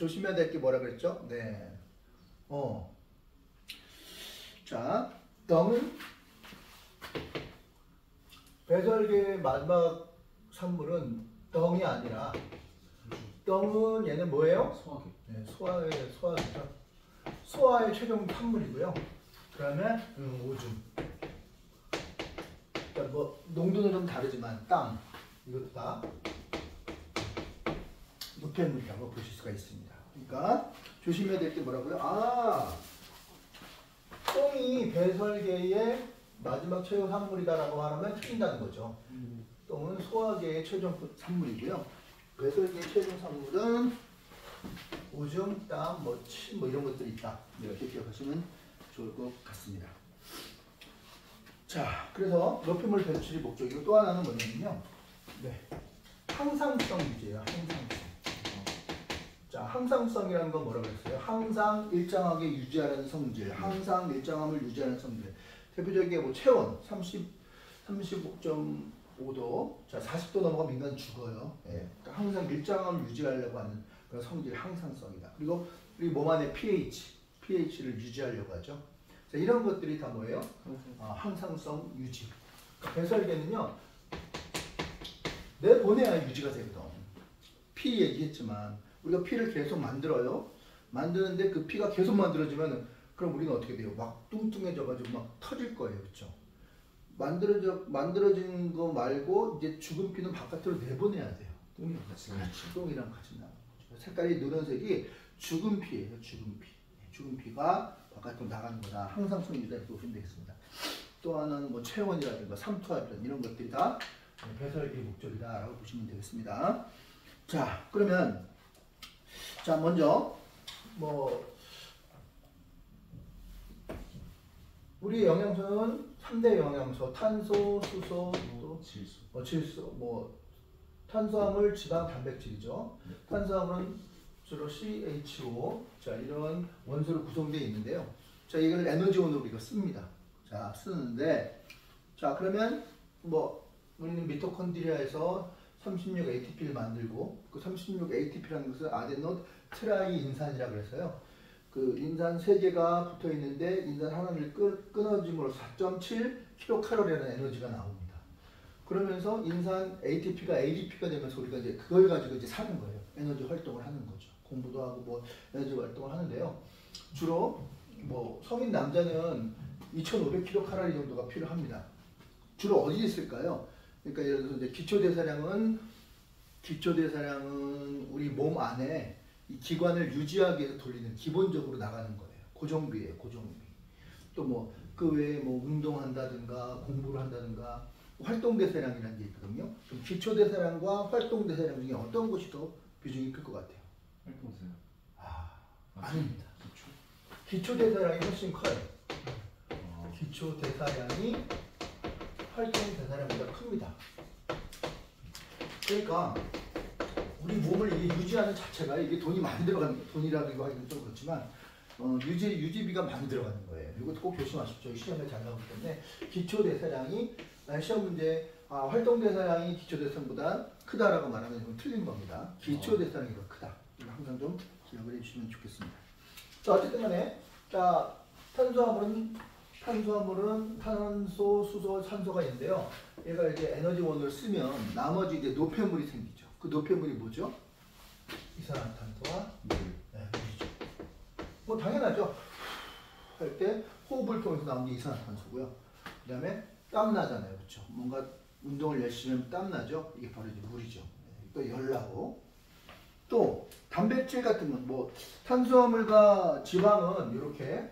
조심해야 될 게 뭐라 그랬죠? 네. 자, 덩은 배설계의 마지막 산물은 덩이 아니라 덩은 얘는 뭐예요? 소화계. 네, 소화계죠. 소화의 최종 산물이고요. 그다음에 오줌. 그러니까 뭐 농도는 좀 다르지만 땅 이것도 다 노폐물이라고 보실 수가 있습니다. 그러니까 조심해야 될 게 뭐라고요? 똥이 배설계의 마지막 최종 산물이다라고 하면 틀린다는 거죠. 똥은 소화계의 최종 산물이고요. 배설계의 최종 산물은 오줌, 땀, 침 이런 것들이 있다. 이렇게 기억하시면 좋을 것 같습니다. 자, 그래서 노폐물 배출이 목적이고 또 하나는 뭐냐면요. 네, 항상성 유지예요. 항상성. 자, 항상성이라는 건 뭐라고 했어요? 항상 일정하게 유지하는 성질, 항상 일정함을 유지하는 성질. 대표적인 게 뭐 체온 35.5도, 자 40도 넘어가면 인간 죽어요. 예. 그러니까 항상 일정함을 유지하려고 하는 그런 성질, 항상성이다. 그리고 우리 몸 안에 pH를 유지하려고 하죠. 자, 이런 것들이 다 뭐예요? 항상성 유지. 그러니까 배설계는요, 내보내야 유지가 되거든. 피 얘기했지만 우리가 피를 계속 만들어요. 만드는데 그 피가 계속 만들어지면 그럼 우리는 어떻게 돼요? 막 뚱뚱해져가지고 막 터질 거예요, 그렇죠? 만들어진 거 말고 이제 죽은 피는 바깥으로 내보내야 돼요. 똥이랑 같이 나오는 거죠. 색깔이 노란색이 죽은 피예요, 죽은 피. 죽은 피가 바깥으로 나가는 거다. 항상성 유지다 이렇게 보시면 되겠습니다. 또 하나는 뭐 체온이라든가 삼투압이라든가 이런 것들이 다 배설계의 목적이다라고 보시면 되겠습니다. 자, 그러면 자 먼저 뭐 우리 영양소는 3대 영양소 탄소, 수소, 또 질소, 뭐 탄수화물, 지방, 단백질이죠. 탄수화물은 주로 CHO, 자 이런 원소로 구성되어 있는데요. 자 이걸 에너지원으로 우리가 씁니다. 자 쓰는데 자 그러면 뭐 우리는 미토콘드리아에서 36ATP를 만들고 그 36ATP라는 것은 아데노 트라이인산이라고 해서요. 그 인산 3개가 붙어 있는데 인산 하나를 끊어짐으로 4.7kcal라는 에너지가 나옵니다. 그러면서 인산 ATP가 ADP가 되면서 우리가 이제 그걸 가지고 이제 사는 거예요. 에너지 활동을 하는 거죠. 공부도 하고 뭐 에너지 활동을 하는데요. 주로 뭐 성인 남자는 2,500kcal 정도가 필요합니다. 주로 어디 있을까요? 그러니까 예를 들어서 이제 기초대사량은 우리 몸 안에 이 기관을 유지하기 위해서 돌리는 기본적으로 나가는 거예요. 고정비예요, 고정비. 또 뭐 그 외에 뭐 운동한다든가 공부를 한다든가 활동대사량이라는 게 있거든요. 그럼 기초대사량과 활동대사량 중에 어떤 것이 더 비중이 클 것 같아요? 활동대사량. 아닙니다. 기초대사량이 훨씬 커요. 기초대사량이 활동대사량보다 큽니다. 그러니까 우리 몸을 이게 유지하는 자체가 이게 돈이 많이 들어가는 돈이라고 하기는 좀 그렇지만 유지비가 많이 들어가는 거예요. 이것도 꼭 조심하십시오. 시험에 잘 나오기 때문에 기초대사량이 시험 문제 활동대사량이 기초대사량보다 크다라고 말하면 이건 틀린 겁니다. 기초대사량이 더 크다. 이거 항상 좀 기억을 해주시면 좋겠습니다. 자 어쨌든 간에 자 탄수화물은 탄소, 수소, 산소가 있는데요. 얘가 이제 에너지원을 쓰면 나머지 이제 노폐물이 생기죠. 그 노폐물이 뭐죠? 이산화탄소와 물이죠. 뭐 당연하죠. 할 때 호흡을 통해서 나오는 게 이산화탄소고요. 그 다음에 땀 나잖아요, 그렇죠? 뭔가 운동을 열심히 하면 땀 나죠. 이게 바로 이제 물이죠. 또 열나고 또 단백질 같은 건 뭐 탄수화물과 지방은 이렇게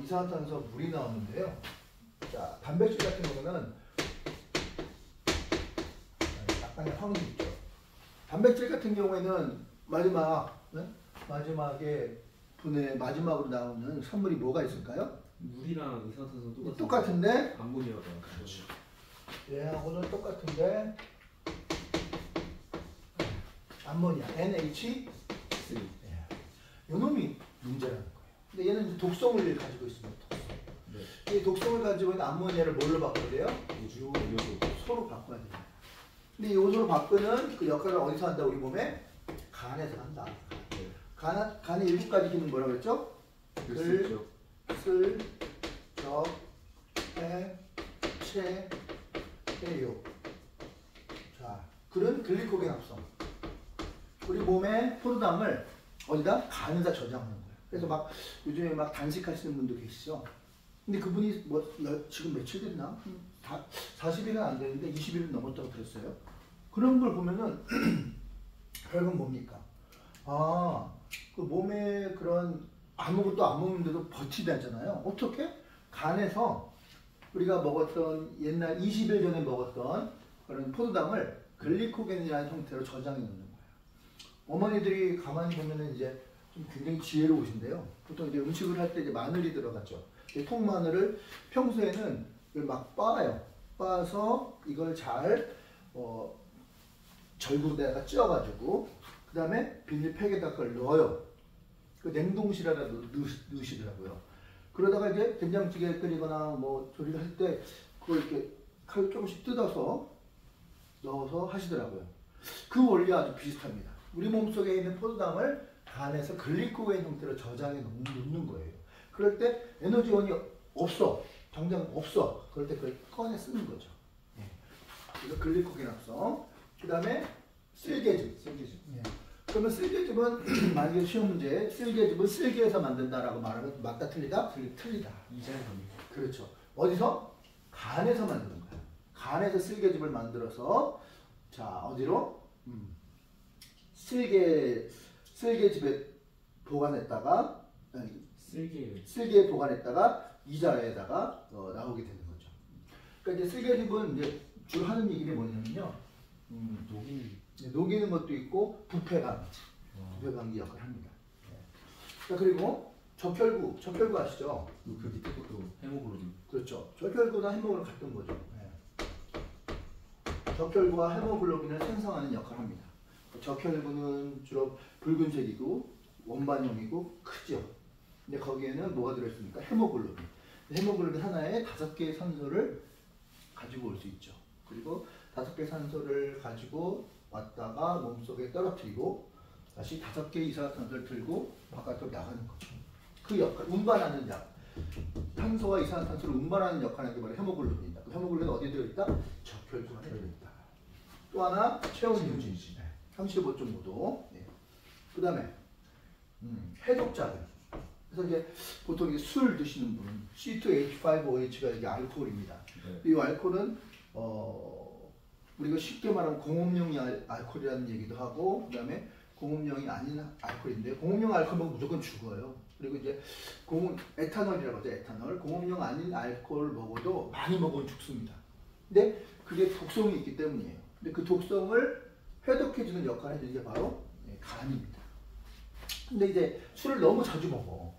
이산화탄소, 물이 나오는데요. 자 단백질 같은 경우는 약간의 황이 있죠. 단백질 같은 경우에는 마지막에 분해 마지막으로 나오는 선물이 뭐가 있을까요? 물이랑 이산화탄소 똑같은데 암모니아가 그렇죠. 얘하고는 똑같은데 암모니아 NH3 요 놈이 문제라는 거예요. 근데 얘는 이제 독성을 가지고 있습니다. 네. 이 독성을 가지고 있는 암모니아를 뭘로 바꿔야 돼요? 요소로 바꿔야 돼요. 근데 이 요소로 바꾸는 그 역할을 어디서 한다? 우리 몸에 간에서 한다. 간의 7가지 기능 뭐라고 그랬죠? 글, 쓸, 적, 해, 채, 해요. 자, 글은 글리코겐 합성. 우리 몸의 포도당을 어디다? 간에다 저장하는 거예요. 그래서 막 요즘에 막 단식하시는 분도 계시죠? 근데 그분이 뭐 지금 며칠 됐나? 40일은 안 되는데 20일은 넘었다고 들었어요. 그런 걸 보면은 결국은 뭡니까? 그 몸에 그런 아무것도 안 먹는데도 버티다잖아요. 어떻게? 간에서 우리가 먹었던 옛날 20일 전에 먹었던 그런 포도당을 글리코겐이라는 형태로 저장해 놓는 거예요. 어머니들이 가만히 보면은 이제 좀 굉장히 지혜로우신데요. 보통 이제 음식을 할 때 이제 마늘이 들어갔죠. 통마늘을 평소에는 막 빻아요. 빻아서 이걸 잘 절구에다가 찧어가지고 그 다음에 비닐팩에다 그걸 넣어요. 그 냉동실에다 넣으시더라고요. 그러다가 이제 된장찌개 끓이거나 뭐 조리를 할 때 그걸 이렇게 칼 조금씩 뜯어서 넣어서 하시더라고요. 그 원리와 아주 비슷합니다. 우리 몸속에 있는 포도당을 간에서 글리코겐 형태로 저장해 놓는 거예요. 그럴 때 에너지원이 없어. 당장 없어. 그럴 때 그걸 꺼내 쓰는 거죠. 그래서 글리코겐 합성. 그 다음에 쓸개즙. 그러면 쓸개즙은 만약에 시험 문제에 쓸개즙은 쓸개에서 만든다라고 말하면 맞다 틀리다? 틀리다. 그렇죠. 어디서? 간에서 만드는 거야. 간에서 쓸개즙을 만들어서 자 어디로? 쓸개즙에 보관했다가 쓸개에 보관했다가 이자에다가 나오게 되는 거죠. 그러니까 이제 쓸개즙은 이제 주로 하는 얘기가 뭐냐면요. 녹이는 것도 있고 부패 방지 역할을 합니다. 자 그리고 적혈구 아시죠? 그 밑에 것도 헤모글로빈. 그렇죠. 적혈구나 헤모글로빈 같은 거죠. 적혈구와 헤모글로빈을 생성하는 역할을 합니다. 적혈구는 주로 붉은색이고 원반형이고 크죠. 근데 거기에는 뭐가 들어있습니까? 헤모글로빈. 헤모글로빈 하나에 5개의 산소를 가지고 올 수 있죠. 그리고 5개의 산소를 가지고 왔다가 몸속에 떨어뜨리고 다시 5개의 이산화탄소를 들고 바깥으로 나가는 거죠. 그 역할, 운반하는 약. 탄소와 이산화탄소를 운반하는 역할을 하는 게 바로 헤모글로빈이다. 그 헤모글로빈은 어디에 들어있다? 적혈구 안에 들어있다. 또 하나 체온 유지 35.5도. 그 다음에 해독작용. 그래서 이제 보통 이제 술 드시는 분은 C2H5OH가 이게 알코올입니다. 이 알코올은 우리가 쉽게 말하면 공업용 알코올이라는 얘기도 하고 그 다음에 공업용이 아닌 알코올인데 공업용 알코올 먹으면 무조건 죽어요. 그리고 이제 에탄올이라고 하죠. 에탄올. 공업용 아닌 알코올 먹어도 많이 먹으면 죽습니다. 근데 그게 독성이 있기 때문이에요. 근데 그 독성을 해독해주는 역할을 해주는 게 바로 간입니다. 근데 이제 술을 너무 자주 먹어.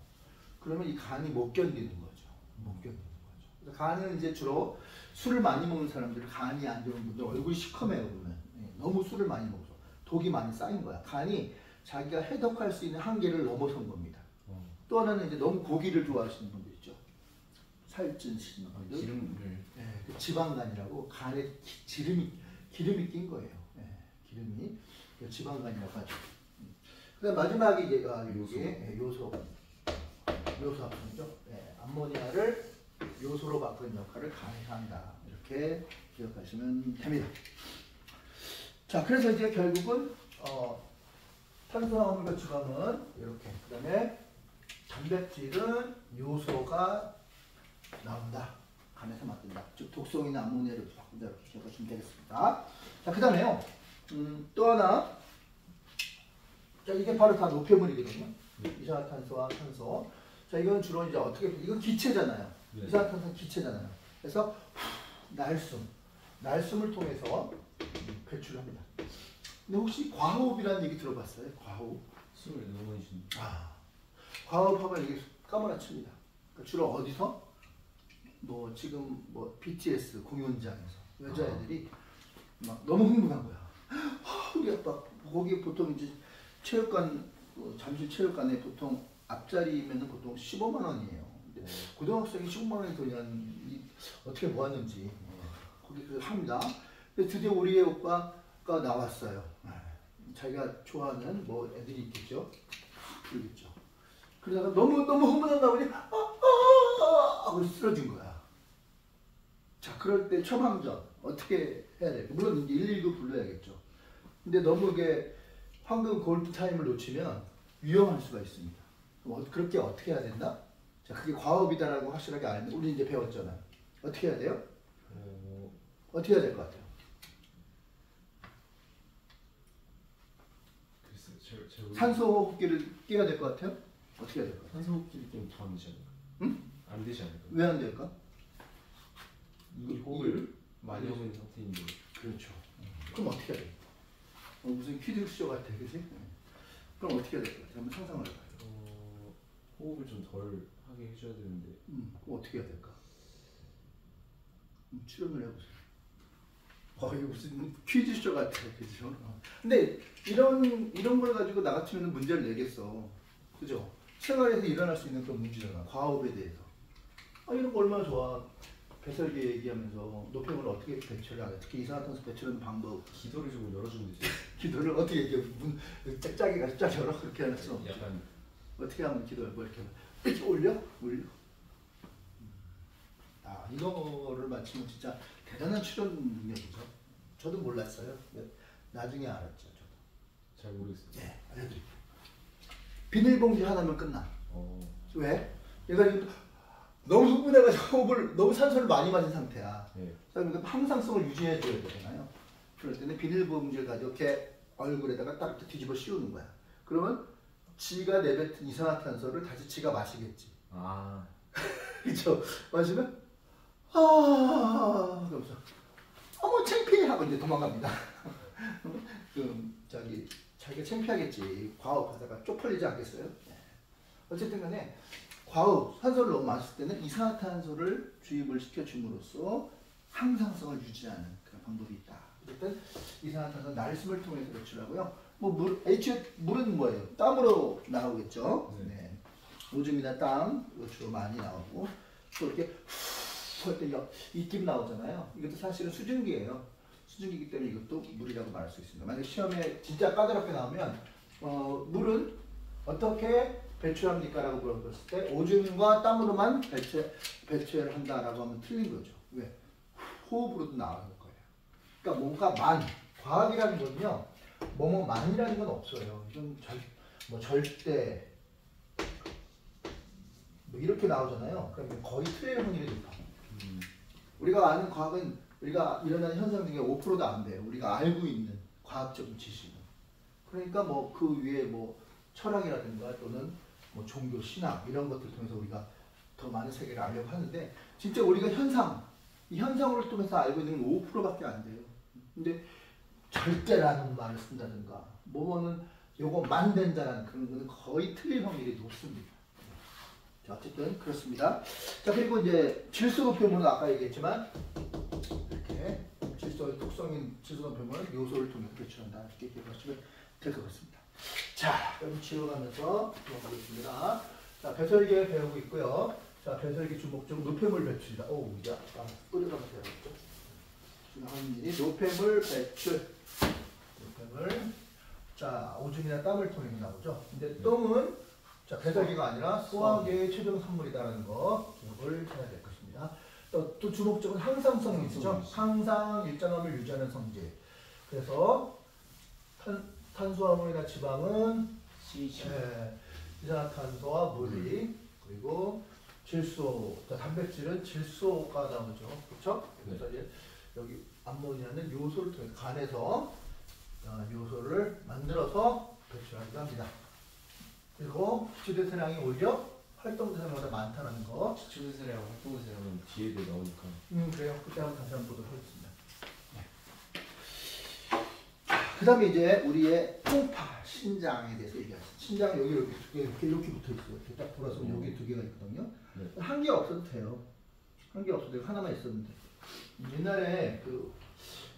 그러면 이 간이 못 견디는 거죠. 그래서 간은 이제 주로 술을 많이 먹는 사람들, 간이 안 좋은 분들 얼굴이 시커매요. 보면 너무 술을 많이 먹어서 독이 많이 쌓인 거야. 간이 자기가 해독할 수 있는 한계를 넘어선 겁니다. 또 하나는 이제 너무 고기를 좋아하시는 분들 있죠. 살찌시는 분들. 기름을. 그 지방간이라고 간에 기름이 낀 거예요. 기름이 지방간이라고 하죠. 그다음 마지막에 이제 이게 요소 합성이죠. 암모니아를 요소로 바꾸는 역할을 간이 한다. 이렇게 기억하시면 됩니다. 자, 그래서 이제 결국은 탄수화물과 지방은 이렇게. 그다음에 단백질은 요소가 나온다. 간에서 만든다. 즉 독성이나 암모니아를 바꾼다. 이렇게 기억하시면 되겠습니다. 자, 그다음에요. 또 하나. 자, 이게 바로 다 노폐물이거든요. 이산화탄소와 탄소. 자, 이건 주로 이제 어떻게, 이건 기체잖아요. 이산화탄소는 기체잖아요. 그래서 날숨을 통해서 배출을 합니다. 근데 혹시 과호흡이라는 얘기 들어봤어요? 과호흡? 숨을 너무 많이 쉬는. 과호흡하면 이게 까무라칩니다. 그러니까 주로 어디서? 지금 BTS 공연장에서 여자애들이 막 너무 흥분한 거야. 우리 아빠 거기 보통 이제 체육관 잠실 체육관에 보통 앞자리면은 보통 15만 원이에요. 근데 고등학생이 15만 원이 돈이 어떻게 모았는지 거기서 합니다. 근데 드디어 우리의 오빠가 나왔어요. 자기가 좋아하는 애들이 있겠죠. 부르겠죠. 그러다가 너무 흥분하다 보니 하고 쓰러진 거야. 자, 그럴 때 처방전 어떻게 해야 될까? 물론 이제 119 불러야겠죠. 근데 너무 이게 황금 골드 타임을 놓치면 위험할 수가 있습니다. 그렇게 어떻게 해야 된다? 자, 그게 과업이다라고 확실하게 알면 우리 이제 배웠잖아요. 어떻게 해야 돼요? 어떻게 해야 될 것 같아요? 글쎄, 산소 호흡기를 끼워야 될 것 같아요? 어떻게 해야 될 것 같아요? 산소호흡기를 좀더안 되지 않을까? 응? 안 되지 않을까? 왜 안 될까? 이미 호흡을 많이 하고 있는 상태인데. 그렇죠. 그럼 어떻게 해야 돼? 무슨 퀴즈쇼 같아, 그치? 그럼 어떻게 해야 될 것 같아? 한번 상상을 해봐요. 호흡을 좀 덜 하게 해줘야 되는데. 그럼 어떻게 해야 될까? 출연을 해보세요. 이게 무슨 퀴즈쇼 같아, 그죠? 근데 이런 걸 가지고 나 같으면 문제를 내겠어. 그죠? 생활에서 일어날 수 있는 그런 문제잖아. 과업에 대해서. 이런 거 얼마나 좋아. 배설기 얘기하면서 노폐물을 어떻게 배출을 하냐. 특히 이산화탄소 배출하는 방법. 기도를 좀 열어주면 되지. 기도를 어떻게 이렇게 짝짝이가 짝 열어 그렇게 해놨어. 약간 어떻게 하면 기도를 뭐 이렇게 올려? 이거를 맞추면 진짜 대단한 출연 능력이죠. 저도 몰랐어요. 나중에 알았죠. 저도. 잘 모르겠어요. 네, 알려드릴게요. 비닐봉지 하나면 끝나. 왜? 얘가 지금 너무 흥분해가지고 호흡을 너무 산소를 많이 마신 상태야. 네. 그러니까 항상성을 유지해줘야 되잖아요. 그럴 때는 비닐봉지를 가지고 이렇게 얼굴에다가 딱 이렇게 뒤집어 씌우는 거야. 그러면 지가 내뱉은 이산화탄소를 다시 지가 마시겠지. 그렇죠? 마시면 그러면서 어머 창피해 하고 이제 도망갑니다. 자기가 창피하겠지. 과업하다가 쪽팔리지 않겠어요? 어쨌든 간에 과업, 산소를 너무 마실 때는 이산화탄소를 주입을 시켜줌으로써 항상성을 유지하는 그런 방법이 있다. 어쨌든 이산화탄소는 날숨을 통해서 배출하고요. 물은 뭐예요? 땀으로 나오겠죠. 네. 오줌이나 땀 주로 많이 나오고 또 이렇게 할 때 입김 나오잖아요. 이것도 사실은 수증기예요. 수증기이기 때문에 이것도 물이라고 말할 수 있습니다. 만약 시험에 진짜 까다롭게 나오면 물은 어떻게 배출합니까? 라고 물어봤을 때 오줌과 땀으로만 배출을 한다라고 하면 틀린 거죠. 왜? 호흡으로도 나오는 거예요. 그러니까 뭔가 과학이라는 건요. 뭐뭐만이라는 건 없어요. 이건 절대 이렇게 나오잖아요. 그러면 거의 틀릴 확률이 높아. 우리가 아는 과학은 우리가 일어나는 현상 중에 5%도 안 돼요. 우리가 알고 있는 과학적인 지식은. 그러니까 그 위에 철학이라든가 또는 종교, 신학 이런 것들 통해서 우리가 더 많은 세계를 알려고 하는데 진짜 우리가 이 현상을 통해서 알고 있는 건 5%밖에 안 돼요. 근데 절대라는 말을 쓴다든가 뭐는 요거 만된다라는 그런 거는 거의 틀릴 확률이 높습니다. 자, 어쨌든 그렇습니다. 자, 그리고 이제 질소노폐물은 아까 얘기했지만 이렇게 질소의 특성인 질소노폐물은 요소를 통해서 배출한다. 이렇게 기억하시면 될 것 같습니다. 자, 그럼 지워가면서 들어가겠습니다. 자, 배설기 배우고 있고요. 자, 배설기 주목적 노폐물 배출이다. 끓여가면서 해야겠죠. 중요한 일이 노폐물 배출. 노폐물. 자, 오줌이나 땀을 통해 나오죠. 근데 똥은 자, 배설기가 아니라 소화계의 최종 산물이다라는 거 기억을 해야 될 것입니다. 또 주목적은 항상성이 있죠. 항상 일정함을 유지하는 성질. 그래서 탄수화물이나 지방은 이산화탄소와 물이 그리고 질소, 단백질은 질소가 나오죠. 그렇죠? 그래서 이제 여기 암모니아는 요소를 통해 간에서 요소를 만들어서 배출하기도 합니다. 그리고 지대세량이 오히려 활동대사량보다 많다는 거. 지대세량, 활동대사량은 뒤에 나오니까. 그래요. 그때 한번 다시 한번 보도록 하겠습니다. 그 다음에 이제 우리의 통파, 신장에 대해서 얘기하겠습니다. 신장 여기 이렇게 붙어 있어요. 이렇게 딱 돌아서 여기 두 개가 있거든요. 한 개 없어도 돼요. 한 개 없어도 돼요. 하나만 있었는데. 옛날에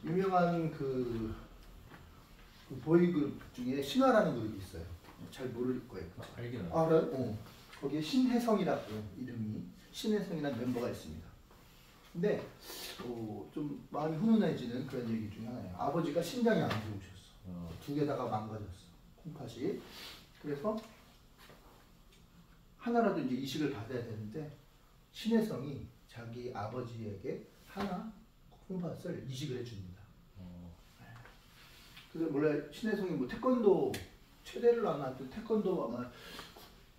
유명한 보이그룹 중에 신화라는 그룹이 있어요. 잘 모를 거예요. 알긴 알아요? 거기에 신혜성이라고 이름이 신혜성이라는 멤버가 있습니다. 근데 좀 마음이 훈훈해지는 그런 얘기 중에 하나예요. 아버지가 신장이 안 좋으셨어. 두 개다가 망가졌어. 콩팥이. 그래서 하나라도 이제 이식을 받아야 되는데 신혜성이 자기 아버지에게 하나 콩팥을 이식을 해줍니다. 그래서 원래 신혜성이 뭐 태권도 최대를 나왔던 태권도 아마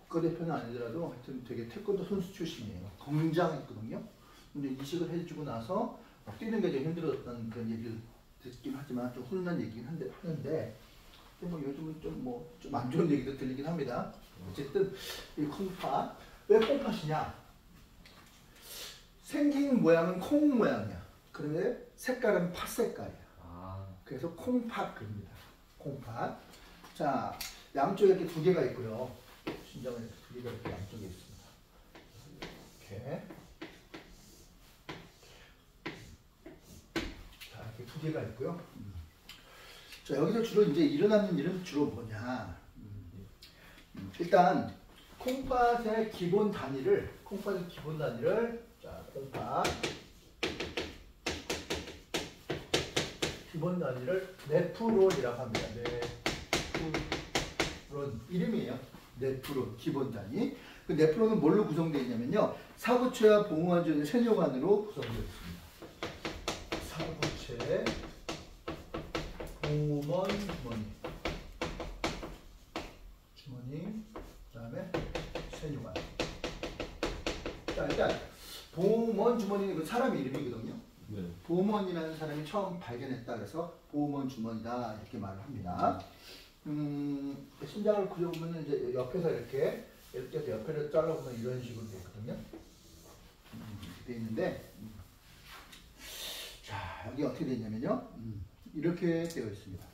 국가대표는 아니더라도 하여튼 되게 태권도 선수 출신이에요. 굉장했거든요. 근데 이식을 해주고 나서 뛰는 게 좀 힘들었던 그런 얘기를 듣긴 하지만 좀 훈훈한 얘기긴 하는데 뭐 요즘은 좀 안 좋은 얘기도 들리긴 합니다. 어쨌든 이 콩팥, 왜 콩팥이냐? 생긴 모양은 콩 모양이야. 그런데 색깔은 팥 색깔이야. 그래서 콩팥 그립니다. 콩팥. 자, 양쪽에 이렇게 두 개가 있고요. 신장은 이렇게 두 개가 이렇게 양쪽에 있습니다. 이렇게. 자, 이렇게 두 개가 있고요. 자, 여기서 주로 이제 일어나는 일은 주로 뭐냐? 일단 콩팥의 기본 단위를 자, 콩팥 기본 단위를 네프론이라고 합니다. 네프론 이름이에요. 네프론 기본 단위. 그 네프론은 뭘로 구성되어 있냐면요. 사구체와 봉화전 세뇨관으로 구성되어 있습니다. 사구체, 봉원 주머니, 그다음에 세뇨관. 자, 일단 봉원 주머니는 그 사람 이름이거든요. 네. 보먼이라는 사람이 처음 발견했다 그래서 보먼 주머니다 이렇게 말을 합니다. 심장을 그려보면 이제 옆에서 이렇게 옆에를 잘라보면 이런 식으로 되거든요. 돼 있는데, 자 여기 어떻게 돼 있냐면요, 이렇게 되어 있습니다.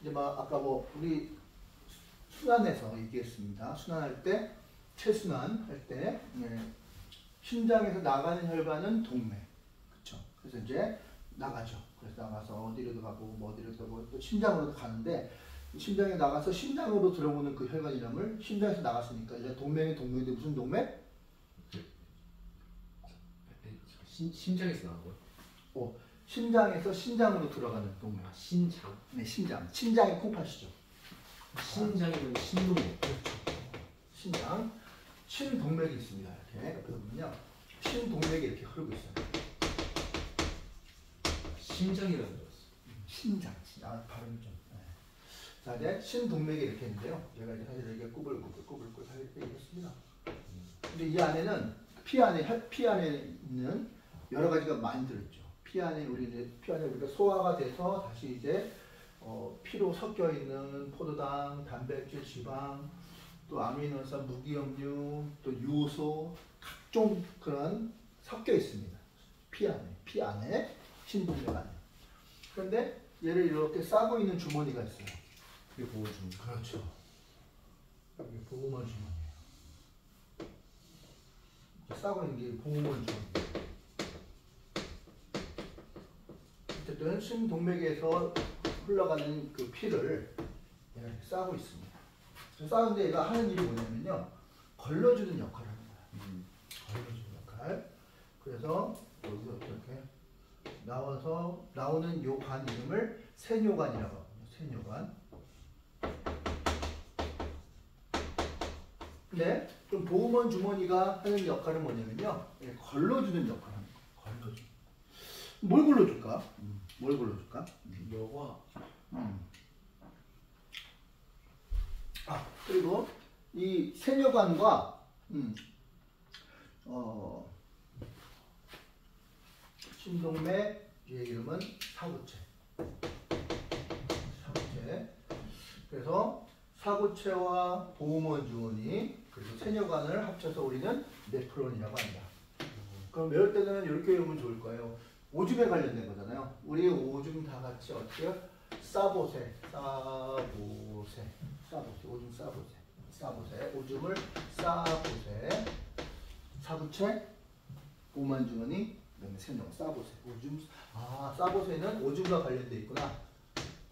이제 막 아까 뭐 우리 순환해서 얘기했습니다. 순환할 때 체순환 할 때 심장에서 나가는 혈관은 동맥. 그래서 이제 나가죠. 그래서 나가서 어디로도 가고 뭐 어디로도 가고 또 심장으로도 가는데 심장에 나가서 심장으로 들어오는 그 혈관 이름을 심장에서 나갔으니까 이제 동맥인데 무슨 동맥? 심장에서 나온 거요? 심장에서 신장으로 들어가는 동맥. 신장? 네, 신장. 신장이 콩팥이죠. 신장이면 신동맥. 그렇죠. 신장. 신동맥이 있습니다. 이렇게 옆에 보면요. 신동맥이 이렇게 흐르고 있어요. 심장이라는 줄 알았어. 신장. 발음이 좀. 네. 자, 이제 신동맥이 이렇게 있는데요. 제가 이제 사실 이렇게 꾸불꾸불 얘기했습니다. 근데 이 안에는 피 안에 있는 여러 가지가 많이 들어있죠. 피 안에 우리가 소화가 돼서 다시 이제 피로 섞여 있는 포도당, 단백질, 지방, 또 아미노산, 무기염류, 또 요소, 각종 그런 섞여 있습니다. 피 안에. 신동맥 안에. 그런데 얘를 이렇게 싸고 있는 주머니가 있어요. 그게 보호 주머니. 그렇죠. 이게 보호막 주머니예요. 싸고 있는 게 보호막 주머니. 어쨌든 신동맥에서 흘러가는 그 피를 이렇게 싸고 있습니다. 싸는데 얘가 하는 일이 뭐냐면요, 걸러주는 역할을 하는 거야. 걸러주는 역할. 그래서 여기서 이렇게 나오는 요 관 이름을 세뇨관이라고 합니다. 세뇨관. 근데 좀 보호먼 주머니가 하는 역할은 뭐냐면요, 걸러주는 역할을 합니다. 걸러주. 뭘 걸러줄까? 뭘 걸러줄까? 여과. 그리고 이 세뇨관과 신동맥 얘 이름은 사구체. 그래서 사구체와 보호먼 주머니 그리고 세뇨관을 합쳐서 우리는 네프론이라고 한다. 그럼 외울 때는 이렇게 외우면 좋을 거예요. 오줌에 관련된 거잖아요. 우리 오줌 다 같이 어떻게 싸보세. 오줌 싸보세. 오줌을 싸보세. 사구체, 보호먼 주머니, 그다음에 세뇨관 싸보세. 싸보세는 오줌과 관련돼 있구나.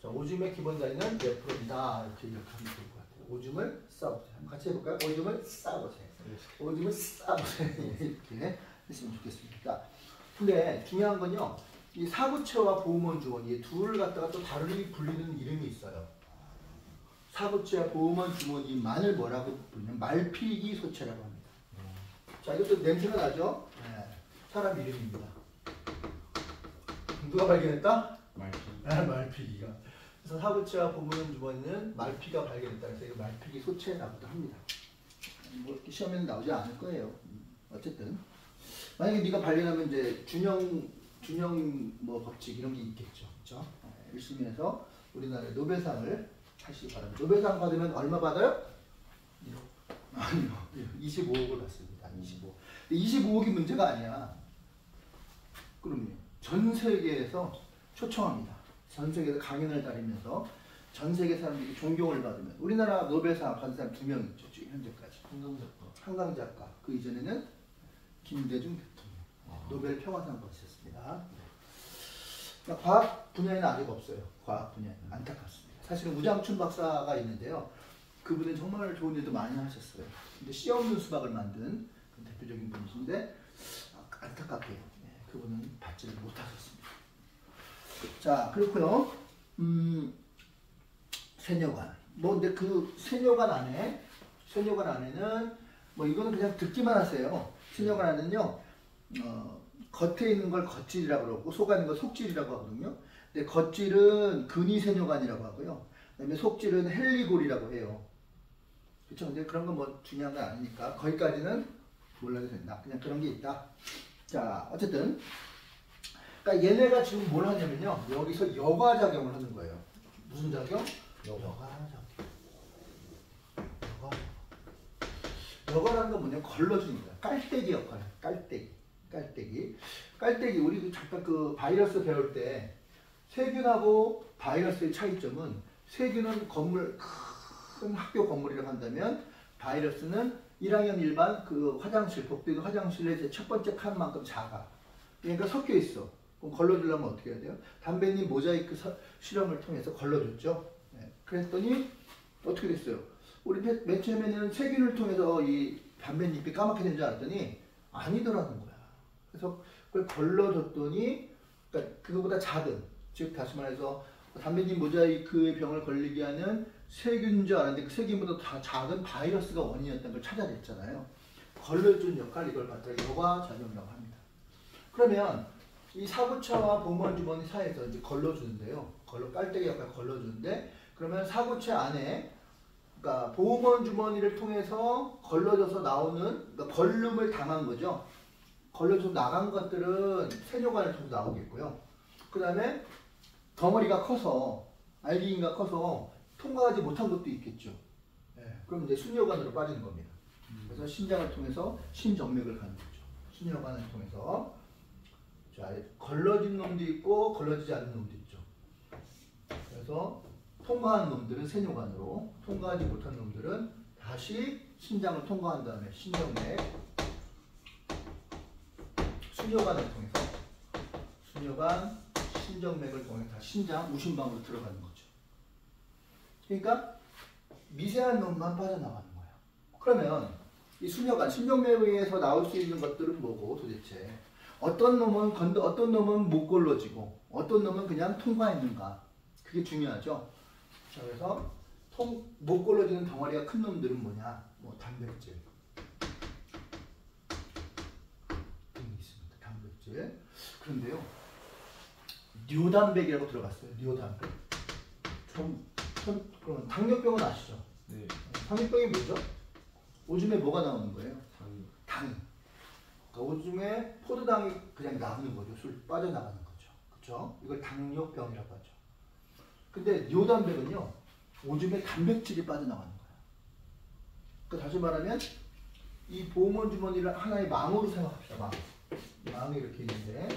자, 오줌의 기본 단위는 네프론이다. 이렇게 기억하면 좋을 것 같아요. 오줌을 싸보세요. 한번 같이 해볼까요? 오줌을 싸보세요. 오줌을 싸보세요. 이렇게 했으면 좋겠습니다. 근데 중요한 건요, 이 사구체와 보호먼 주머니 이 둘을 갖다가 또 다르게 불리는 이름이 있어요. 사구체와 보호먼 주머니만을 뭐라고 부르냐면 말피기 소체라고 합니다. 자, 이것도 냄새가 나죠? 네. 사람 이름입니다. 누가 발견했다? 말피기가. 그래서 사구체와 보호먼 주머니는 말피가 발견했다. 그래서 이거 말피기 소체라고도 합니다. 뭐 이렇게 시험에는 나오지 않을 거예요. 어쨌든 만약에 네가 발견하면 이제 준영 뭐 법칙 이런 게 있겠죠. 그렇죠? 열심히 해서 우리나라의 노벨상을 하시기 바랍니다. 노벨상 받으면 얼마 받아요? 아니요. 25억을 받습니다. 25억. 25억이 문제가 아니야. 그럼요. 전 세계에서 초청합니다. 전 세계에서 강연을 다니면서 전 세계 사람들이 존경을 받으면 우리나라 노벨상 받은 사람 2명 있죠. 지금 현재까지. 한강 작가. 그 이전에는 김대중 대통령. 노벨 평화상 받으셨습니다. 그러니까 과학 분야에는 아직 없어요. 과학 분야에는 안타깝습니다. 사실은 우장춘 박사가 있는데요. 그분은 정말 좋은 일도 많이 하셨어요. 근데 씨 없는 수박을 만든 대표적인 분이신데 안타깝게요. 그분은 받지를 못하셨습니다. 자, 그렇고요. 세뇨관. 뭐 근데 그 세뇨관 안에는 뭐 이거는 그냥 듣기만 하세요. 세뇨관 안에는요. 겉에 있는 걸 겉질이라고 그러고 속 안에 있는 걸 속질이라고 하거든요. 근데 겉질은 근위세뇨관이라고 하고요. 그다음에 속질은 헬리골이라고 해요. 그렇죠? 근데 그런 건 뭐 중요한 건 아니니까 거기까지는 몰라도 된다. 그냥 그런 게 있다. 자, 어쨌든 그러니까 얘네가 지금 뭘 하냐면요. 여기서 여과작용을 하는 거예요. 무슨 작용? 여과작용. 여과라는 건 뭐냐면 걸러주는 거야. 깔때기 역할. 깔때기. 우리 잠깐 그 바이러스 배울 때 세균하고 바이러스의 차이점은 세균은 큰 학교 건물이라고 한다면 바이러스는 1학년 일반 그 화장실, 복도의 화장실의 첫 번째 칸만큼 작아. 그러니까 섞여 있어. 그럼 걸러주려면 어떻게 해야 돼요? 담배잎 모자이크 실험을 통해서 걸러줬죠. 네. 그랬더니 어떻게 됐어요? 우리 맨 처음에는 세균을 통해서 이 담배잎이 까맣게 된 줄 알았더니 아니더라는 거야. 그래서 그걸 걸러줬더니 그러니까 그거보다 작은, 즉 다시 말해서 담배잎 모자이크의 병을 걸리게 하는 세균인 줄 알았는데 그 세균보다 다 작은 바이러스가 원인이었다는 걸 찾아냈잖아요. 걸러준 역할, 이걸 갖다가 여과작용이라고 합니다. 그러면 이 사구체와 보호먼 주머니 사이에서 이제 걸러주는데요. 깔때기 역할 걸러주는데 그러면 사구체 안에 그러니까 보호먼 주머니를 통해서 걸러져서 나오는 그러니까 걸름을 당한 거죠. 걸러져서 나간 것들은 세뇨관을 통해서 나오겠고요. 그 다음에 덩어리가 커서 알기인가 커서 통과하지 못한 것도 있겠죠. 네. 그럼 이제 순뇨관으로 빠지는 겁니다. 그래서 신장을 통해서 신정맥을 가는 거죠. 순뇨관을 통해서 자, 걸러진 놈도 있고 걸러지지 않는 놈도 있죠. 그래서 통과한 놈들은 세뇨관으로, 통과하지 못한 놈들은 다시 신장을 통과한 다음에 신정맥, 순뇨관을 통해서 순뇨관, 신정맥을 통해 다 신장, 우심방으로 들어가는 거죠. 그러니까 미세한 놈만 빠져나가는 거예요. 그러면 이 순뇨관, 신정맥에 의해서 나올 수 있는 것들은 뭐고 도대체? 어떤 놈은 못 걸러지고 어떤 놈은 그냥 통과했는가? 그게 중요하죠. 자, 그래서 못 걸러지는 덩어리가 큰 놈들은 뭐냐? 뭐 단백질 등이 있습니다. 단백질. 그런데요, 뇨단백이라고 들어봤어요. 뇨단백. 그럼 당뇨병은 아시죠? 네. 당뇨병이 뭐죠? 오줌에 뭐가 나오는 거예요? 당이. 그러니까 오줌에 포도당이 그냥 나오는 거죠. 술 빠져나가는 거죠. 그렇죠? 이걸 당뇨병이라고 하죠. 근데 뇨단백은요, 오줌에 단백질이 빠져나가는 거예요. 그러니까 다시 말하면 이 보호먼 주머니를 하나의 망으로 생각합시다. 망이 이렇게 있는데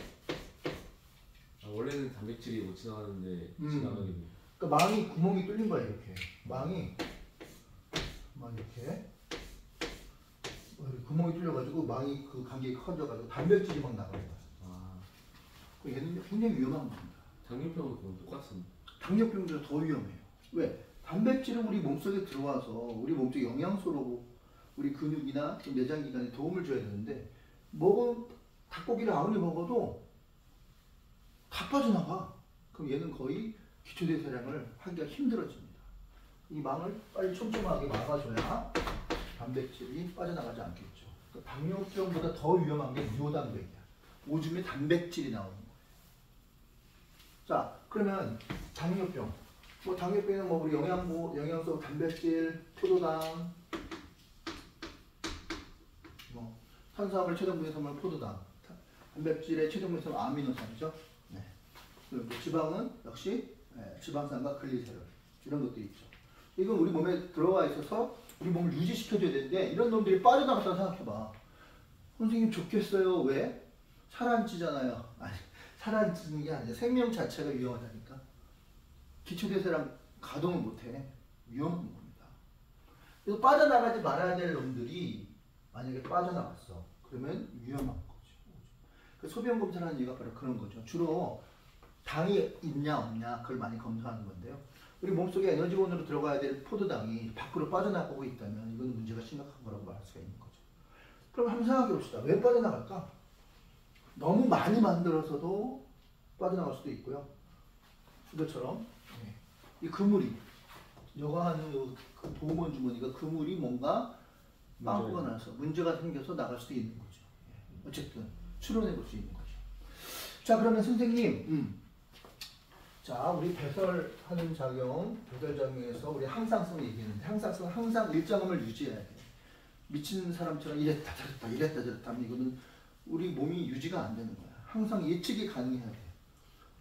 원래는 단백질이 못 지나가는데 지나가겠네요. 그러니까 망이 구멍이 뚫린 거예요. 이렇게 망이 이렇게 구멍이 뚫려가지고 망이 그 간격이 커져가지고 단백질이 막 나가는 거예요. 얘는 굉장히 위험한 겁니다. 당뇨병은 그건 똑같습니다. 당뇨병보다 더 위험해요. 왜? 단백질은 우리 몸속에 들어와서 우리 몸속 영양소로 우리 근육이나 내장기관에 도움을 줘야 되는데 닭고기를 아무리 먹어도 다 빠져나가. 그럼 얘는 거의 기초대사량을 하기가 힘들어집니다. 이 망을 빨리 촘촘하게 막아줘야 단백질이 빠져나가지 않겠죠. 그러니까 당뇨병보다 더 위험한 게 뇨단백이야. 오줌에 단백질이 나오는 거예요. 자, 그러면 당뇨병. 뭐 당뇨병은 뭐 우리 영양소, 단백질, 포도당, 뭐 탄수화물, 체동분해성분, 포도당, 단백질의 체동분해성 아미노산이죠. 네. 그리고 지방은 역시 지방산과 글리세롤 이런 것도 있죠. 이건 우리 몸에 들어와 있어서 우리 몸을 유지시켜줘야 되는데 이런 놈들이 빠져나갔다고 생각해봐. 선생님 좋겠어요. 왜? 살 안 찌잖아요. 아니, 살 안 찌는 게 아니라 생명 자체가 위험하다니까. 기초대사랑 가동을 못해. 위험한 겁니다. 그래서 빠져나가지 말아야 될 놈들이 만약에 빠져나갔어. 그러면 위험한 거죠. 그 소변 검사를 하는 이유가 바로 그런 거죠. 주로 당이 있냐 없냐 그걸 많이 검사하는 건데요. 우리 몸속에 에너지원으로 들어가야 될 포도당이 밖으로 빠져나가고 있다면 이건 문제가 심각한 거라고 말할 수가 있는 거죠. 그럼 한번 생각해 봅시다. 왜 빠져나갈까? 너무 많이 만들어서도 빠져나갈 수도 있고요. 이것처럼 이 그물이 여과하는 그 보호원 주머니가 그물이 뭔가 빵꾸가 나서 문제가 생겨서 나갈 수도 있는 거죠. 어쨌든 추론해 볼 수 있는 거죠. 자, 그러면 선생님, 자, 우리 배설하는 작용, 배설 작용에서 우리 항상성 얘기했는데 항상성 항상 일정함을 유지해야 돼. 미친 사람처럼 이랬다 저랬다 이랬다 저랬다 하면 이거는 우리 몸이 유지가 안 되는 거야. 항상 예측이 가능해야 돼.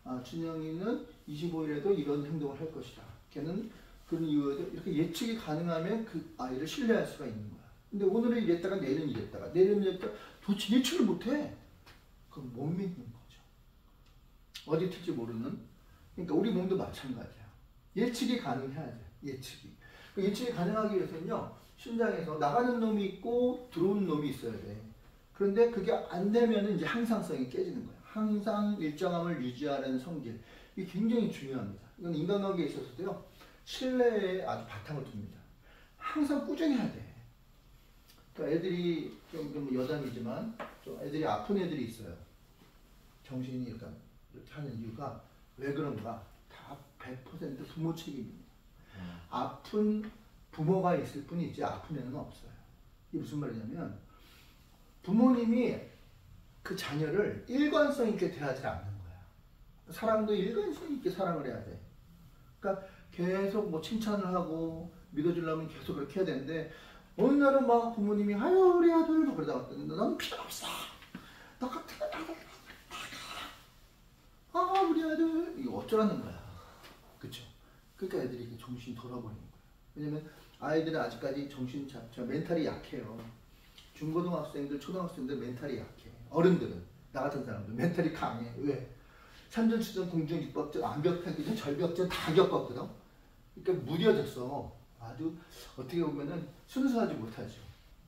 아, 준영이는 25일에도 이런 행동을 할 것이다. 걔는 그런 이유에도 이렇게 예측이 가능하면 그 아이를 신뢰할 수가 있는 거야. 근데 오늘은 이랬다가 내일은 이랬다가 내일은 이랬다가 도대체 예측을 못해. 그럼 못 믿는 거죠. 어디 튈지 모르는. 그러니까 우리 몸도 마찬가지야. 예측이 가능해야 돼. 예측이. 그 예측이 가능하기 위해서는요. 심장에서 나가는 놈이 있고 들어오는 놈이 있어야 돼. 그런데 그게 안 되면 이제 항상성이 깨지는 거야. 항상 일정함을 유지하는 성질. 이게 굉장히 중요합니다. 이건 인간관계에 있어서도요. 신뢰에 아주 바탕을 둡니다. 항상 꾸준히 해야 돼. 그러니까 애들이 좀 여담이지만 좀 애들이 아픈 애들이 있어요. 정신이 이렇게 하는 이유가 왜 그런가? 다 100% 부모 책임입니다. 아픈 부모가 있을 뿐이지 아픈 애는 없어요. 이게 무슨 말이냐면 부모님이 그 자녀를 일관성 있게 대하지 않는 거야. 사랑도 일관성 있게 사랑을 해야 돼. 그러니까 계속 뭐 칭찬을 하고 믿어주려면 계속 그렇게 해야 되는데 어느 날은 막 부모님이 아유 우리 아들 막 그러다가 너는 필요 없어. 너 같은 거 나가. 아 우리 아들 이거 어쩌라는 거야. 그쵸? 그러니까 애들이 정신이 돌아버리는 거야. 왜냐면 아이들은 아직까지 멘탈이 약해요. 중고등학생들, 초등학생들 멘탈이 약해. 어른들은, 나 같은 사람들 멘탈이 강해. 왜? 산전수전, 공중, 육박전, 암벽타기전, 절벽전 다 겪었거든. 그러니까 무뎌졌어. 아주 어떻게 보면은 순수하지 못하죠.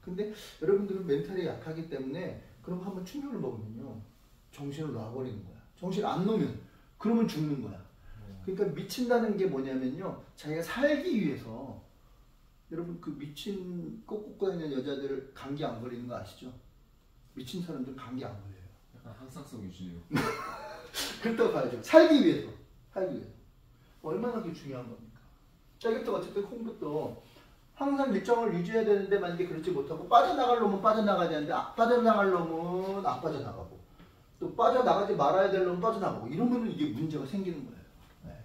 근데 여러분들은 멘탈이 약하기 때문에 그런 거 한번 충격을 먹으면요. 정신을 놔버리는 거야. 정신 안 놓으면 그러면 죽는 거야. 그러니까 미친다는 게 뭐냐면요. 자기가 살기 위해서 여러분 그 미친 꼭 다니는 여자들 감기 안 걸리는 거 아시죠? 미친 사람들 감기 안 걸려요. 약간 항상성 유지네요. 그렇다고 봐야죠. 살기 위해서. 살기 위해서. 얼마나 그게 중요한 겁니까? 자, 이것도 어쨌든 콩부터 항상 일정을 유지해야 되는데 만약에 그렇지 못하고 빠져나갈 놈은 빠져나가야 되는데 빠져나갈 놈은 안 빠져나가고 또 빠져나가지 말아야 될 놈은 빠져나가고 이러면은 이게 문제가 생기는 거예요. 네.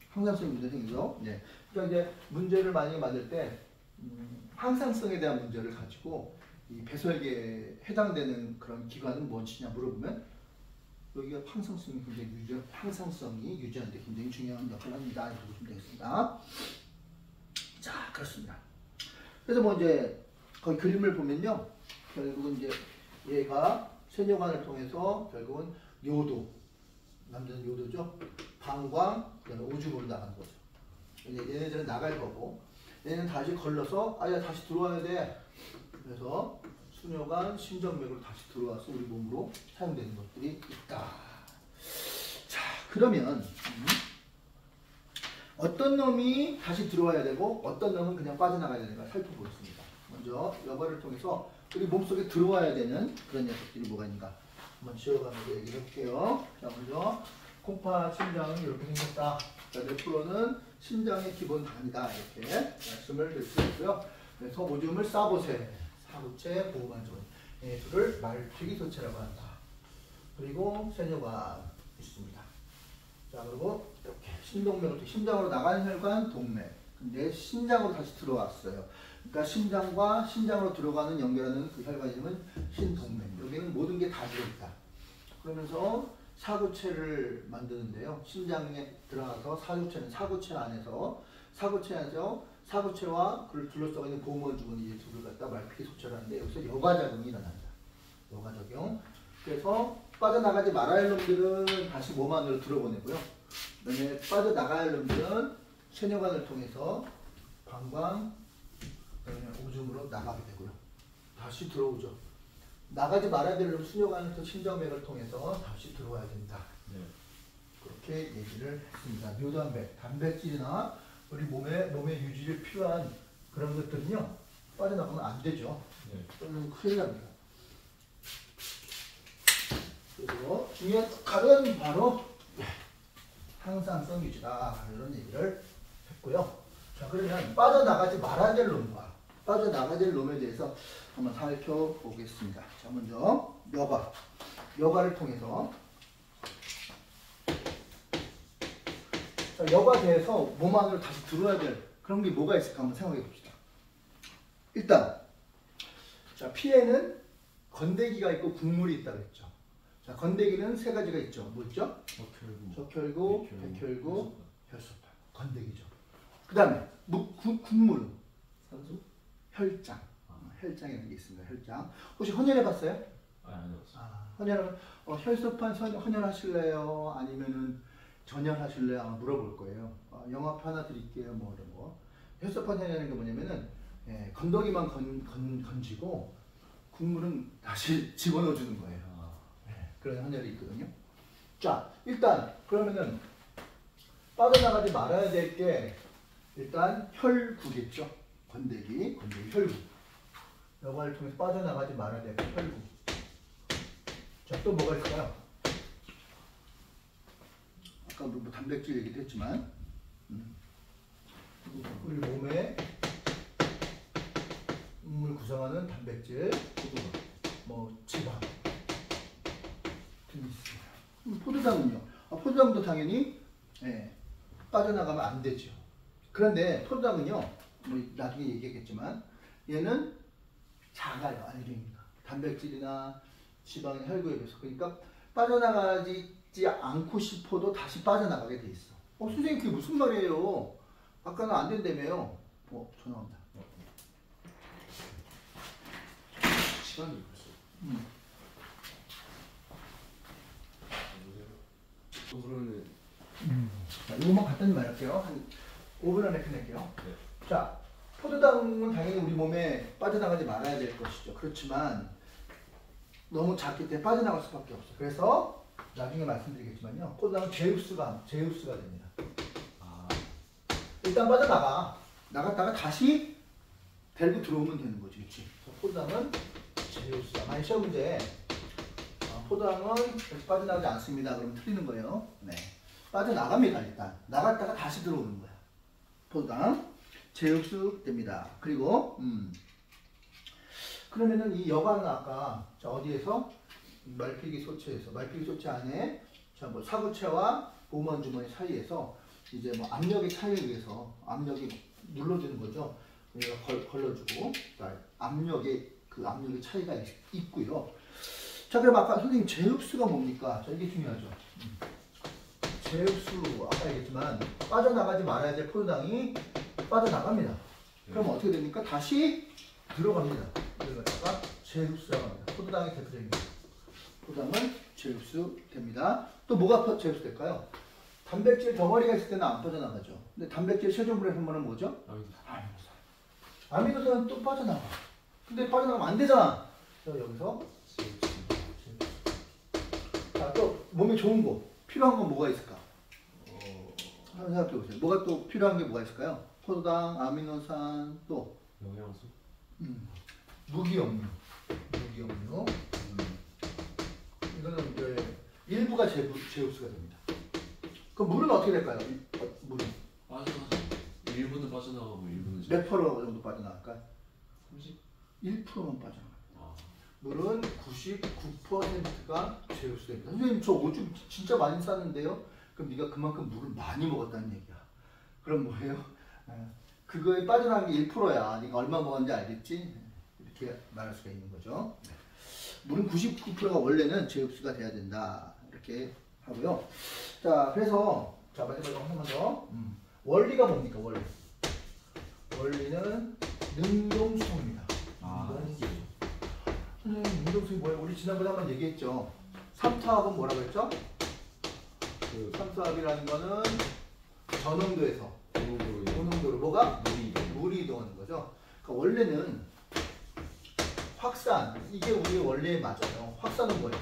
항상성 문제 생기죠. 네. 그러니까 이제 문제를 만약에 만들 때 항상성에 대한 문제를 가지고 이 배설계에 해당되는 그런 기관은 무엇이냐 물어보면 여기가 항상성이 유지하는 데 굉장히 중요한 역할을 합니다. 이렇게 보시면 되겠습니다. 자, 그렇습니다. 그래서 뭐 이제 거기 그림을 보면요. 결국은 이제 얘가 세뇨관을 통해서 결국은 요도, 남자는 요도죠. 방광, 그다음에 오줌으로 나가는 거죠. 얘네들은 나갈 거고, 얘는 다시 걸러서 아야 다시 들어와야 돼. 그래서 수뇨관, 심정맥으로 다시 들어와서 우리 몸으로 사용되는 것들이 있다. 자, 그러면 어떤 놈이 다시 들어와야 되고 어떤 놈은 그냥 빠져나가야 되는가 살펴보겠습니다. 먼저 여과를 통해서 우리 몸속에 들어와야 되는 그런 녀석들이 뭐가 있는가 한번 지어가면서 얘기를 해볼게요. 자, 먼저 콩팥 심장은 이렇게 생겼다. 자, 뇌프로는 심장의 기본 단위다. 이렇게 말씀을 드릴 수 있고요. 그래서 오줌을 싸보세, 사구체, 보호관절, 이 둘을 말피기 소체라고 한다. 그리고 세뇨관 있습니다. 자, 그리고 이렇게 신동맥을 심장으로 나가는 혈관 동맥. 근데 심장으로 다시 들어왔어요. 그러니까 심장과 심장으로 들어가는 연결하는 그 혈관 이름은 신동맥. 여기는 모든 게 다 들어있다. 그러면서 사구체를 만드는데요. 심장에 들어가서 사구체 안에서 사구체와 그를 둘러싸고 있는 보호원 주머니 이 둘을 갖다 말피기 소체를 하는데 여기서 여과작용이 일어난다. 여과작용. 그래서 빠져나가지 말아야 할 놈들은 다시 몸 안으로 들어보내고요. 그다음에 빠져나가야 할 놈들은 세뇨관을 통해서 방광, 오줌으로 나가게 되고요. 다시 들어오죠. 나가지 말아야 될 놈은 수뇨관에서 심장맥을 통해서 다시 들어와야 된다. 네. 그렇게 얘기를 했습니다. 묘단백, 단백질이나 우리 몸의 유지에 필요한 그런 것들은요 빠져나가면 안 되죠. 네. 그러면 큰일 납니다. 그리고 중요한 가는 바로 항상성 유지다 이런 얘기를 했고요. 자, 그러면 빠져나가지 말아야 될 놈과 빠져나가야 될 놈에 대해서 한번 살펴보겠습니다. 자, 먼저 여과를 통해서 자, 여과대에서 몸 안으로 다시 들어와야 될 그런 게 뭐가 있을까 한번 생각해 봅시다. 일단 자, 피에는 건대기가 있고 국물이 있다고 했죠. 자, 건대기는 세 가지가 있죠. 뭐 있죠? 적혈구, 백혈구, 혈소판. 건대기죠. 그 다음에 국물은 산소? 혈장. 혈장이라는 게 있습니다. 혈장. 혹시 헌혈해봤어요? 아니요. 헌혈하면 혈소판 헌혈하실래요? 아니면은 전혈하실래요? 아마 물어볼 거예요. 영업 하나 드릴게요. 뭐 이런 거. 혈소판 헌혈하는 게 뭐냐면은 건더기만 건지고 국물은 다시 집어넣어 주는 거예요. 그런 헌혈이 있거든요. 자, 일단 그러면은 빠져나가지 말아야 될 게 일단 혈구겠죠. 건더기 혈구. 여과를 통해서 빠져나가지 말아야 될 게 혈구. 자, 또 뭐가 있을까요? 아까 뭐 단백질 얘기도 했지만 우리 몸의 몸을 구성하는 단백질, 뭐 지방 등이 있습니다. 포도당은요? 포도당도 당연히 빠져나가면 안 되죠. 그런데 포도당은요, 뭐 나중에 얘기하겠지만 얘는 작아요. 알갱이가 단백질이나 지방의 혈구에 비해서. 그러니까 빠져나가지 않고 싶어도 다시 빠져나가게 돼 있어. 선생님 그게 무슨 말이에요? 아까는 안 된다며요. 전화 온다. 시간이 벌써. 그러면 자, 이거만 간단히 말할게요. 한 5분 안에 끝낼게요. 네. 자, 포도당은 당연히 우리 몸에 빠져나가지 말아야 될 것이죠. 그렇지만 너무 작기 때문에 빠져나갈 수밖에 없어. 그래서 나중에 말씀드리겠지만요. 포도당은 제우스가 됩니다. 일단 나갔다가 다시 데리고 들어오면 되는 거지. 그렇지? 포도당은 제우스가. 만약 시험 문제 포도당은 빠져나가지 않습니다. 그러면 틀리는 거예요. 네. 빠져나갑니다. 일단 나갔다가 다시 들어오는 거야. 포도당 제우스 됩니다. 그리고 그러면은 이 여과는 아까 자, 어디에서 말필기 소체에서 말필기 소체 안에 자, 뭐 사구체와 보호원 주머니 사이에서 이제 뭐 압력의 차이에 의해서 압력이 눌러주는 거죠. 얘가 걸러주고 압력의 차이가 있고요. 자, 그럼 아까 선생님 제흡수가 뭡니까? 자, 이게 중요하죠. 제흡수 아까 얘기했지만 빠져나가지 말아야 될 포도당이 빠져나갑니다. 그럼 어떻게 됩니까? 다시 들어갑니다. 이러다가 제흡수라고 합니다. 포도당이 대표적입니다. 포도당은 제흡수 됩니다. 또 뭐가 제흡수 될까요? 단백질 덩어리가 있을 때는 안 빠져나가죠. 근데 단백질 최종분해 성분은 뭐죠? 아미노산은 또 빠져나가. 근데 빠져나가면 안 되잖아. 그래서 여기서 자, 또 몸에 좋은 거 필요한 건 뭐가 있을까? 한번 생각해 보세요. 뭐가 또 필요한 게 뭐가 있을까요? 포도당, 아미노산, 또 영양소. 무기염류. 이거는 이제 일부가 제흡수가 됩니다. 그럼 물은 어떻게 될까요? 물은 빠져나가. 일부는 빠져나가고 일부는 몇 프로 정도 빠져나갈까요? 30. 1%만 빠져나가요. 아, 물은 99%가 제흡수됩니다. 선생님 저 오줌 진짜 많이 쌌는데요. 그럼 네가 그만큼 물을 많이 먹었다는 얘기야. 그럼 뭐예요? 그거에 빠져나간 게 1%야. 네가 얼마 먹었는지 알겠지? 이렇게 말할 수가 있는 거죠. 물은 99%가 원래는 제흡수가 돼야 된다. 이렇게 하고요. 자, 그래서 자 마지막으로 한 번 더. 원리가 뭡니까? 원리. 원리는 능동수입니다. 능동수. 선생님 능동수이 뭐예요? 우리 지난번에 한번 얘기했죠. 삼투압은 뭐라고 했죠? 그 삼투압이라는 거는 저농도에서 고농도로 뭐가? 물이 이동하는 거죠. 그러니까 원래는 확산, 이게 우리의 원리에 맞아요. 확산은 뭐예요?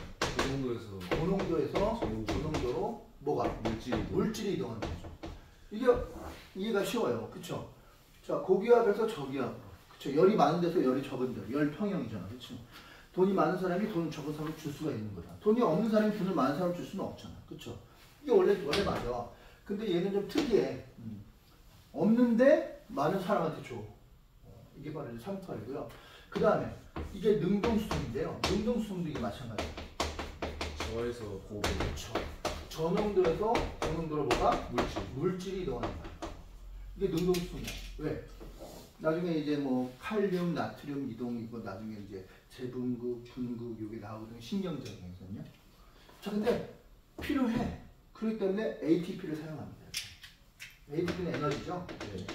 고농도에서 고농도로 뭐가? 물질이 이동하는 거죠. 이게 이해가 쉬워요. 그쵸? 자, 고기압에서 저기압으로. 그쵸? 열이 많은 데서 열이 적은 데, 열 평형이잖아. 그쵸? 돈이 많은 사람이 돈 적은 사람을 줄 수가 있는 거다. 돈이 없는 사람이 돈을 많은 사람을 줄 수는 없잖아. 그쵸? 이게 원래 맞아. 근데 얘는 좀 특이해. 없는데 많은 사람한테 줘. 이게 바로 삼투압이고요. 그 다음에 이게 능동수통인데요. 능동수통도 이게 마찬가지예요. 저에서 고고. 그렇죠. 저농도에서 고농도로 뭐가? 물질이 이동하는 거야. 이게 능동수통이야. 왜? 나중에 이제 뭐 칼륨, 나트륨 이동이고 나중에 이제 재분극, 분극 이게 나오거든요. 신경전에서는요. 자, 근데 필요해. 그렇기 때문에 ATP를 사용합니다. ATP는 에너지죠. 네.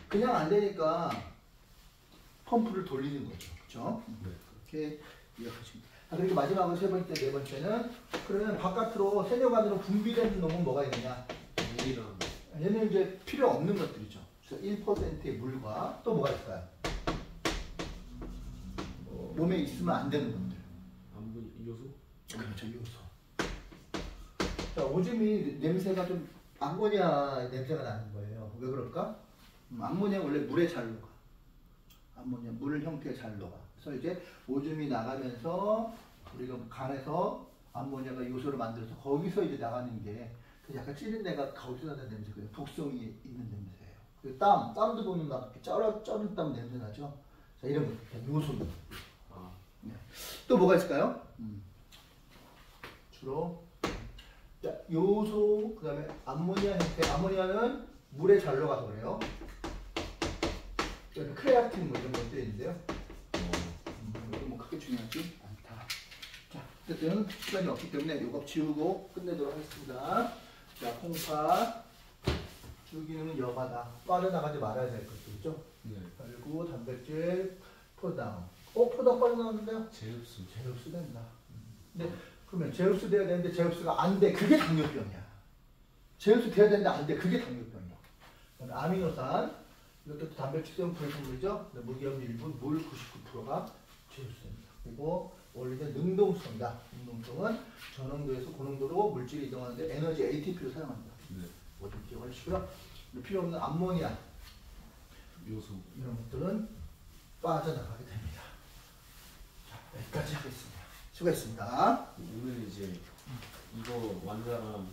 그냥 안 되니까 펌프를 돌리는 거죠. 그렇죠? 네. 이렇게 이해하시면. 자, 그리고 마지막으로 세 번째, 네 번째는 그러면 바깥으로 세뇨관으로 분비되는 놈은 뭐가 있느냐? 물이랑 얘는 이제 필요 없는 것들이죠. 그래서 1%의 물과 또 뭐가 있을까요? 몸에 있으면 안 되는 것들. 암분 요소? 그렇죠, 요소. 자, 오줌이 냄새가 좀 암모니아 냄새가 나는 거예요. 왜 그럴까? 암모니아 원래 물에 잘 녹아. 암모니아 물 형태의 잘 녹아. 그래서 이제 오줌이 나가면서 우리가 간에서 암모니아가 요소를 만들어서 거기서 이제 나가는 게 그 약간 찌는 데가 거기서 나는 냄새고요. 독성이 있는 냄새예요. 그 땀도 보면 막 이렇게 쩌는 땀 냄새 나죠. 자, 이런 거 요소입니다. 네. 또 뭐가 있을까요? 주로 자, 요소 그다음에 암모니아 형태. 암모니아는 물에 잘 녹아서 그래요. 크레아틴 뭐 이런 것들이 있는데요. 이거 뭐 크게 중요하지 않다. 자, 어쨌든 시간이 없기 때문에 이거 지우고 끝내도록 하겠습니다. 자, 콩팥 줄기는 여바다. 빠져나가지 말아야 될 것들이죠. 네. 그리고 단백질, 포당. 포당 빠져나갔는데요? 제흡수. 제흡수 된다. 근데 그러면 제흡수 돼야 되는데 제흡수가 안 돼. 그게 당뇨병이야. 제흡수 돼야 되는데 안 돼. 그게 당뇨병이야. 아미노산, 이것도 단백질성 불순물이죠. 무기염 일부, 물 99%가 제흡수됩니다. 그리고 원리는 능동수입니다. 능동수는 저농도에서 고농도로 물질이 이동하는데 에너지 ATP를 사용합니다. 네. 모든 기억하시고요. 필요 없는 암모니아 요소. 이런 것들은 빠져나가게 됩니다. 자, 여기까지 하겠습니다. 수고했습니다. 오늘 이제 이거 완자랑